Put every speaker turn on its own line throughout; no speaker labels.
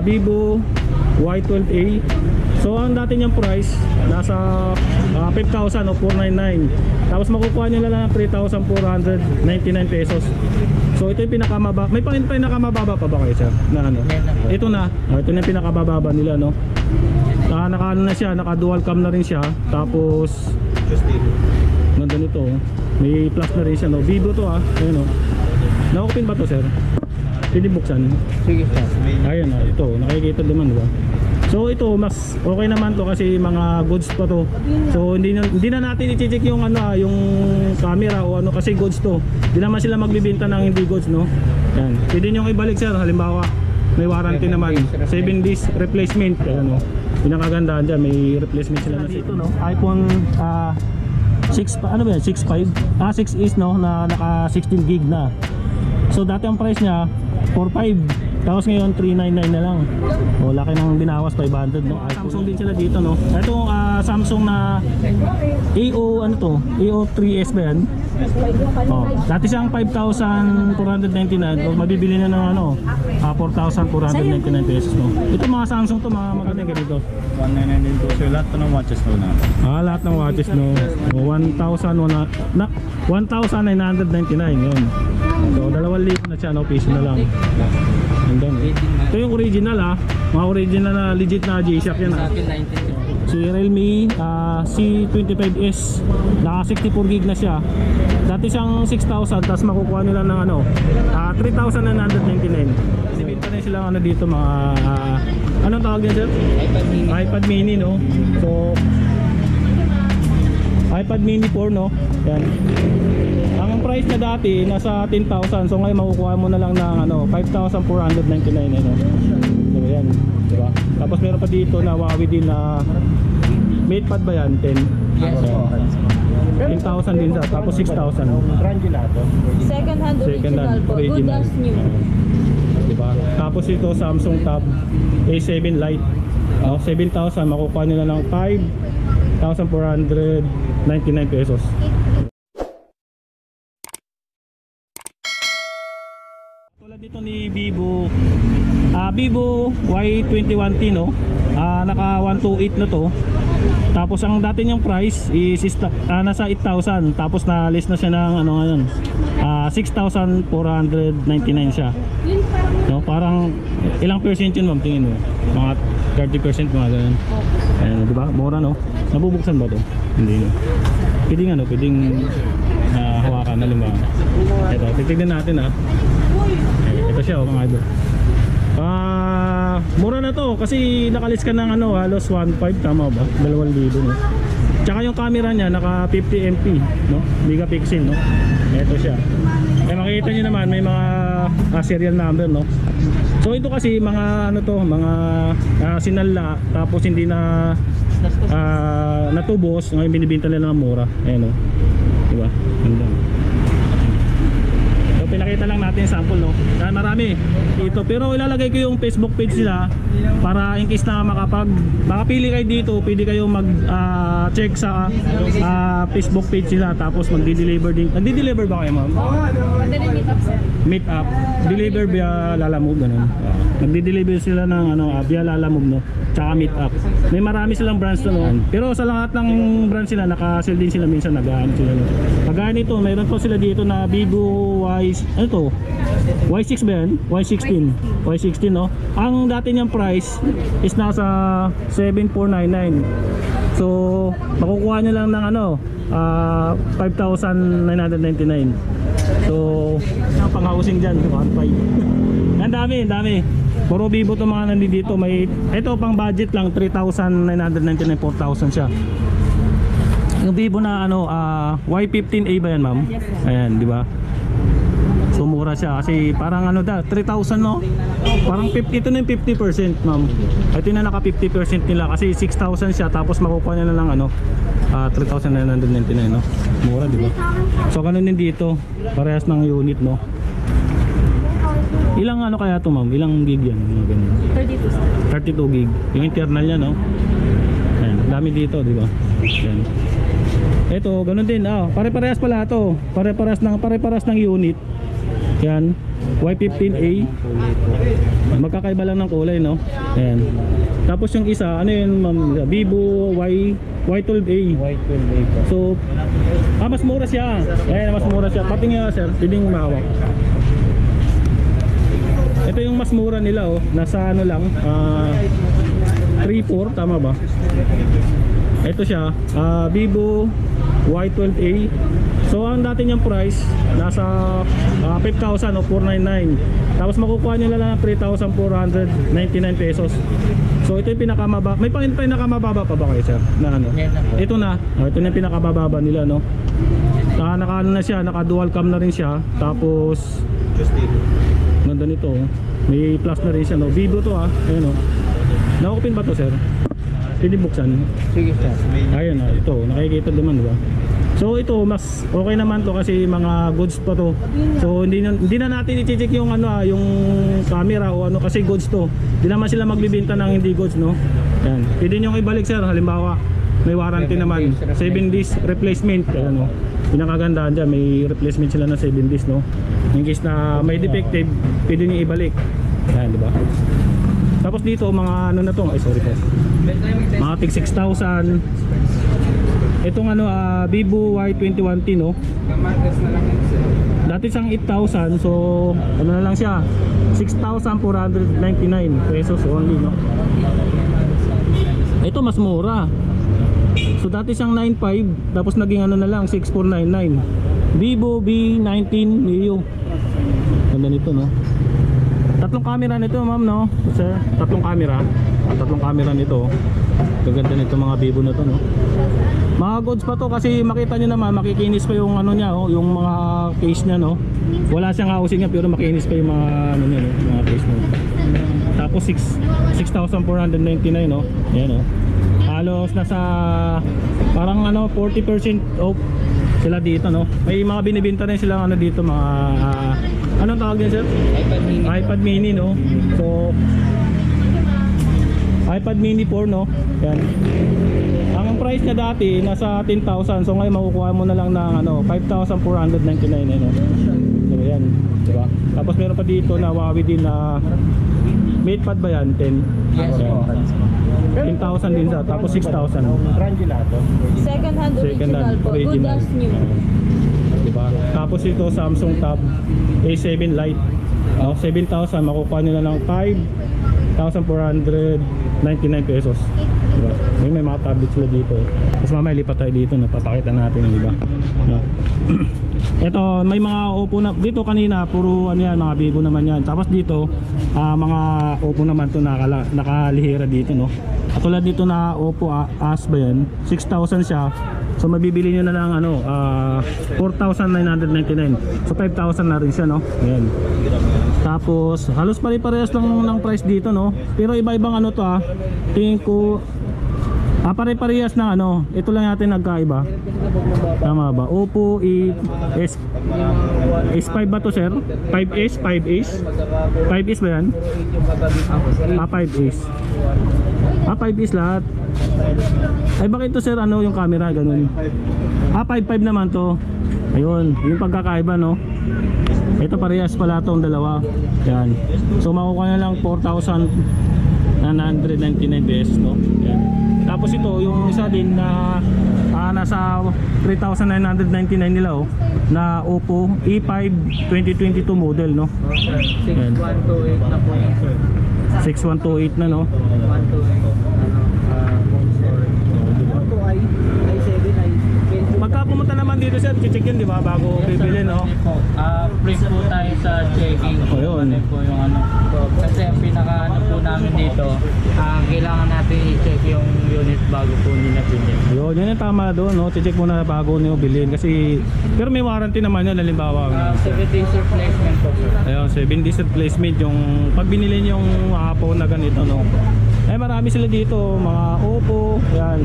Vivo Y12A. So ang dati niyang price nasa 5,000 o 499. Tapos makukuha niyo lang ng 3,499 pesos. So ito yung pinakamababa. May pinakamababa pa ba kayo sir? Na ano? Ito na. Ito na yung pinakamababa nila, no. Naka-ano na siya, naka dual cam na rin siya. Tapos ganda nito. May plus na rin siya, no. Vivo to Ayun, no. Na-open ba to sir? Pwede buksan.
Sige sir.
Ayun, ito. Nakikita naman, di ba? So ito mas okay naman to kasi mga goods pa to. So hindi na natin i-check yung ano yung camera o ano kasi goods to. Hindi naman sila magbibenta ng hindi goods, no. Yan. Pwede niyo i-balik sir, halimbawa may warranty naman, 7 days replacement. Ayan, no. Pinakagandaan diyan, may replacement sila na dito, no. iPhone 6 ano ba yan? 6.5. 6 is no na naka 16 gig na. So dati ang price niya 4.5. Tapos ngayon 399 na lang. O laki nang binawas, 500, no. Samsung din sila dito, no. Ito Samsung na AO ano to? AO3S ba yan? Dati siyang 5,499. O mabibili na ng ano 4,499 pesos, no. Ito mga Samsung to, mga maganda ganito.
199 din po. So lahat to ng watches no na.
Lahat ng watches, no. 1,999 yun. So 2,000 na siya, no, piso na lang. Ito yung original mga original na legit na G-Shock yan Si Realme C25s, naka 64 gig na siya. Dati siyang 6,000, tapos makukuha nila ng ano 3,999. Sibit pa rin silang ano dito mga anong tawag yan sir? iPad mini, no. So iPad mini 4, no. Yan. Ang price na dati nasa 10,000. So ngayon makukuha mo na lang ng ano 5,499, ano. So yan, di ba? Tapos meron pa dito na Huawei din na MatePad ba yan? 10.
Yes po.
10,000 din sa. Tapos 6,000.
Brand yun lahat.
Second hand original po. Good as new.
Di ba? Tapos ito Samsung Tab A7 Lite. 7,000 makukuha nila ng 5,499 pesos. Tulad dito ni Vivo Y21T, no. Naka 128 na to. Tapos ang dati niyang price is nasa 8,000. Tapos na list na siya ng ano ngayon 6,499 siya, no. Parang ilang percent yun ma'am, tingin mo? Mga 30% mga ganun. Ayan, di ba? Mura, no. Nabubuksan ba to? Hindi, no. Pwedeng hawakan na lima. Ito, titignan natin ito siya, mga idol. Mura na to kasi nakalis ka ng ano halos 1.5, tama ba? 2,000, no. Tsaka yung camera niya naka 50 MP, no, megapixel, no. Ito siya. Makikita niyo naman may mga serial number, no. So ito kasi mga ano to, mga sinala tapos hindi na natubos, ngayon binibenta nila ng mura. Ayan, no. Diba? Ganda. Pinakita lang natin yung sample, no. Marami dito, pero ilalagay ko yung Facebook page nila para in case na makapili kayo dito, pwede kayo mag check sa Facebook page nila. Tapos magdi-deliver din. Nagdi-deliver ba kayo, ma'am?
Madali meet up sir.
Meet up, deliver via Lalamove, ganun. Nagdi-deliver sila ng ano via Lalamove, no. Tsaka meet up. May marami silang brands to, no. Pero sa lahat ng brands sila naka-sell din sila, minsan nag-aano sila, no. Kagaya nito, mayroon po sila dito na Vivo ano to? Y6 ba yan? Y16, no? Ang dati niyang price is nasa 7,499. So makukuha niya lang ng ano 5,999. So yung pang-housing dyan 1.5. Ang dami. Puro Vivo to mga nandito. May ito pang budget lang 3,999, 4,000 siya. Yung Vivo na ano Y15A ba yan, ma'am?
Yes,
ayan, di ba? So mura siya kasi parang ano 3,000, no? Parang 50, ito na yung 50%, ma'am. Ito na naka 50% nila kasi 6,000 siya, tapos makukuha niya na lang ano 3,999, no? Mura, di ba? So ganun din dito, parehas ng unit, no? Ilang ano kaya to, ma'am? Ilang gig yan? 32 gig. Yung internal niya, no? Ayan, dami dito, di ba? Ayan. Ito, ganun din. Pare-parehas pala to. Pare-parehas ng unit. Yan, Y15A. Magkakaiba lang ng kulay, no? Ayan. Tapos yung isa, ano yun, ma'am? Vivo Y12A.
Y12A po.
So, mas mura siya. Ayan, mas mura siya. Pati nga, sir, pwedeng mahawak. Ito yung mas mura nila, oh. Nasa ano lang, 3.4, tama ba? Ito siya, Vivo Y12A. So ang dati niyang price nasa 5,000 o 499. Tapos makukuha niyo na lang ng 3,499 pesos. So ito yung pinakamababa. May pinakamababa pa ba kayo, sir? Na ano? Ito na. Ito na yung pinakamababa nila, no. Naka na siya, naka dual cam na rin siya. Tapos ganda nito, oh. May plus na rin siya, no. Vivo to, ayun, oh. Na-open ba to, sir? Pwede buksan.
Sige sir.
Ayun, ito, nakikita naman, di ba? So ito, mas okay naman to kasi mga goods pa to. So hindi na natin i-check yung ano, yung camera o ano kasi goods to. Hindi naman sila magbibenta ng hindi goods, no. Yan. Pwede niyo ibalik, sir. Halimbawa, may warranty naman, 7 days replacement, ano. Pinakagandaan dyan, may replacement sila na 7 days, no. In case na may defective, pwede niyo ibalik. Yan, di ba? Tapos dito mga ano na to, ay sorry po. Mga tig 6,000. Itong ano, Vivo Y21T, no. Dati siyang 8,000, so ano na lang siya, 6,499 pesos only, no. Ito mas mura. So dati siyang 9,500, tapos naging ano na lang, 6,499. Vivo V19 Neo. Ganda nito, no. Tatlong camera nito, ma'am, no? Sir, tatlong camera. Tatlong camera nito. Gaganda nito mga Vivo na to, no. Mga goods pa to kasi makita nyo naman, makikinis pa yung ano niya, oh, yung mga case niya, no. Wala siyang housing niya pero makikinis pa yung mga ano niya, no, mga case niya. Tapos 6,499, no. Ayan, oh. Halos nasa parang ano 40% off sila dito, no. May mga binibenta rin sila ano dito, mga anong tawag niya, sir? iPad mini, no. So iPad mini 4, no. Yan. Ang price niya dati nasa 10,000. So ngayon makukuha mo na lang ng ano 5,499, no. So yan, di ba? Tapos meron pa dito na Huawei din na MatePad ba yan? 10.
Yes po.
10,000 din sa, tapos 6,000.
Brand gelato.
Second hand original po. Good
original.
as new.
Diba? Tapos ito Samsung Tab A7 Lite. 7,000 makukuha nila ng 5,499 pesos. Diba? May mga tablets sila dito. Tapos mamaya lipat tayo dito, napapakita natin yung iba. Ito, may mga Oppo na dito kanina, puro ano yan, mga Vivo naman yan. Tapos dito, mga Oppo naman to nakalihira dito, no. Katulad dito na Oppo As ba yan? 6,000 siya. So mabibili nyo na lang ano, 4,999. So 5,000 na rin siya, no. Ayan. Tapos halos pare-parehas lang ng price dito, no. Pero iba-ibang ano to, tingin ko pare-parehas na ano. Ito lang natin nagkaiba. Tama ba? Oppo S5 ba to, sir? 5S? 5S? 5S ba yan? 5S. 5S lahat. Ay bakit to, sir? Ano yung camera? Ganun. 5.5 naman to. Ayun, yung pagkakaiba, no. Ito parehas pala tong dalawa. Yan. So makukuha na lang 4,999 pesos, no. Yan. Tapos ito yung isa din na nasa 3,999 nila, oh, na Oppo E5 2022 model, no.
6128 na po yun, sir.
6128 na, no.
128.
Pagka pumunta naman dito, sir, check yun, di ba, bago bibili, no.
Print po tayo sa checking.
Ayun.
Ano po yung ano. Kasi ang pinaka ano po namin dito, kailangan natin i-check yung unit bago po nila bilhin.
Ayun, yun yung tama doon, no. Check muna bago nyo bilhin kasi, pero may warranty naman yun, halimbawa.
7 days replacement po, sir.
Ayun, 7 days replacement yung pag binili nyo yung phone na ganito, no. Eh marami sila dito, mga Oppo, yan.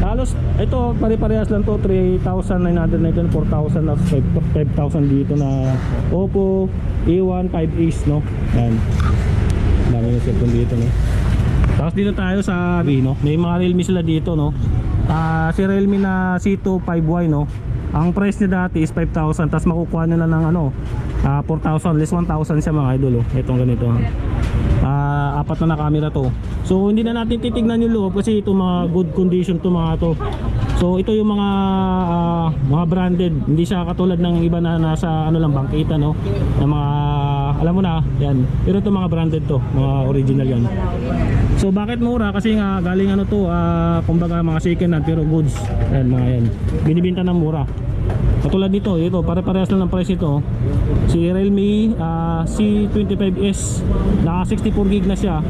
Halos ito pare-parehas lang to, 3,999, 4,000 na 5,000 dito na Oppo A1 5S, no. Yan. Dami yung cellphone dito, no. Tapos dito tayo sa no. May mga Realme sila dito, no. Si Realme na C2 5Y, no. Ang price niya dati is 5,000, tapos makukuha nila ng ano, 4,000 less 1,000 siya mga idol. Itong ganito. Apat na camera to. So hindi na natin titignan yung loob kasi ito mga good condition to mga to. So ito yung mga branded, hindi siya katulad ng iba na nasa ano lang bangkita no, na mga alam mo na yan. Pero ito mga branded to, mga original yan. So bakit mura? Kasi nga galing ano to, kumbaga mga second hand pero goods. Yan mga yan. Binibenta ng mura. Katulad nito, ito pare-parehas lang ng price ito. Si Realme C25s, naka 64 gig na siya.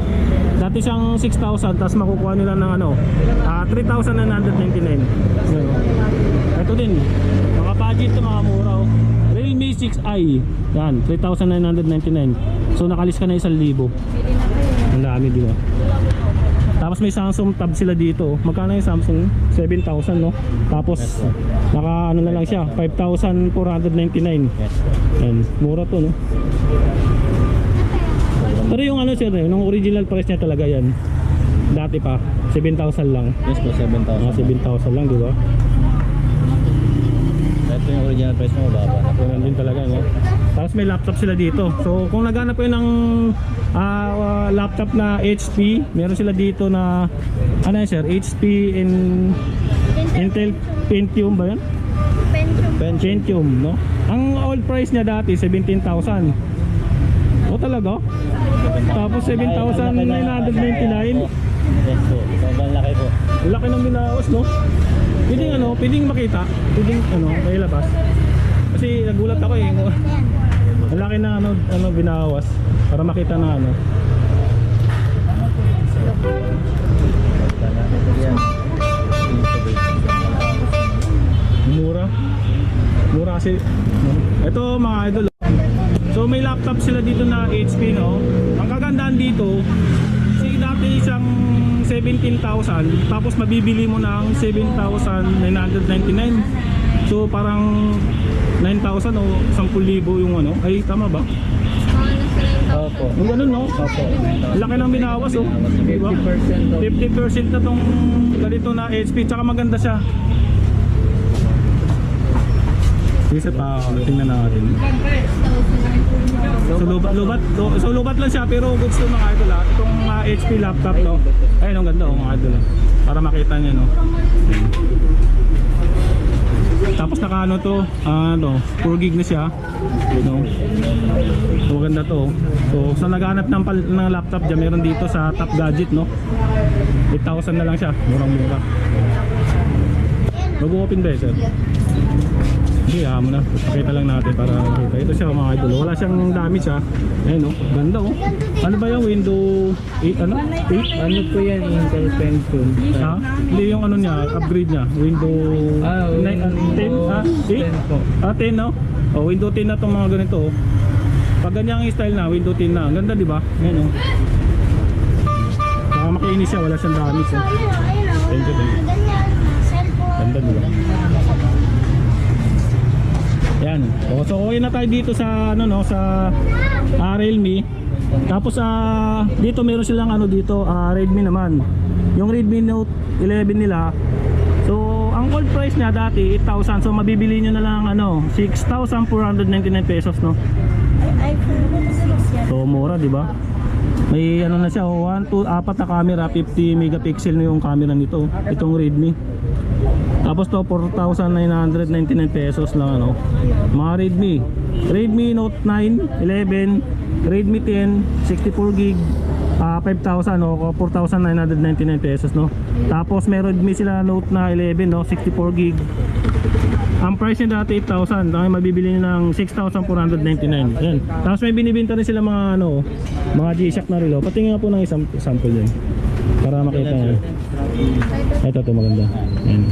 Dati siyang 6,000, tapos makukuha nila ng ano, 3,999. Ito din, mga budget to, mga mura oh. Realme 6i, yan, 3,999. So nakalis ka na 1,000. Ang dami, di ba? Tapos may Samsung Tab sila dito. Magkano yung Samsung? 7,000 no? Tapos naka ano na lang siya, 5,499. Yan, mura to no? Pero yung ano sir, yung original price niya talaga yan. Dati pa, 7,000 lang.
Yes po, 7,000.
7,000 lang, di ba?
Ito yung original price mo, baba na po.
Ganun din talaga, no? Tapos may laptop sila dito. So kung naghanap kayo ng laptop na HP, meron sila dito na ano yan sir? HP in Intel Pentium ba yan? Pentium, no? Ang old price niya dati 17,000. O talaga? Tapos 7,999.
Yes po, sobrang laki po.
Laki ng binawas, no? Pwedeng ano, pwedeng makita, pwedeng ano, may labas. Kasi nagulat ako eh. Ang laki na ano binawas para makita na ano. Mura. Mura kasi. Ito mga idol. So may laptop sila dito na HP no. Ang kagandahan dito, si dati isang 17,000 tapos mabibili mo ng 7,999. So parang 9,000 o 10,000 yung ano. Ay tama ba?
Opo.
Yung ganun no?
Opo.
Laki ng binawas oh. Diba? 50% na tong ganito na HP, tsaka maganda siya. Isa pa, tingnan natin. So lubat lang siya pero goods to mga idol ha. Itong HP laptop to. Ayun ang ganda oh mga idol. Para makita niyo no. Tapos naka ano to, 4 gig na siya. No. So maganda to. So sa naghanap ng laptop diyan, meron dito sa Top Gadget no. 8,000 na lang siya, murang-mura. Mag-open ba sir? Hindi, mo na. Pakita lang natin para makita. Ito siya mga idol. Wala siyang damage ha. Ayun oh, ganda oh. Ano ba yung Windows 8 ano? 8?
Ano po yan, Intel Pentium?
Ha? Hindi yung ano niya, upgrade niya. Windows 10? Ha? 8?
po.
10 no? Oh, Windows 10 na itong mga ganito oh. Pag ganyan ang style na, Windows 10 na. Ang ganda di ba? Ayun oh. Makinis siya, wala siyang damage oh. Thank you. Ganda di ba? Yan. So okay na tayo dito sa ano no, sa Realme. Tapos dito meron silang ano dito, Redmi naman. Yung Redmi Note 11 nila. So ang old price niya dati 8,000. So mabibili niyo na lang ano, 6,499 pesos no.
iPhone 6 yan.
So mura, di ba? May ano na siya, 1, 2, 4 na camera, 50 megapixel na yung camera nito. Itong Redmi. Tapos to 4,999 pesos lang ano. Mga Redmi Note 9, 11, Redmi 10, 64 gig, 5,000 o 4,999 pesos no. Tapos may Redmi sila Note na 11 no, 64 gig. Ang price niya dati 8,000, dahil mabibili niyo ng 6,499. Yan. Tapos may binibenta rin sila mga ano, mga G-Shock na relo. Patingin nga po ng isang sample din para makita niyo. Ito maganda. Yan.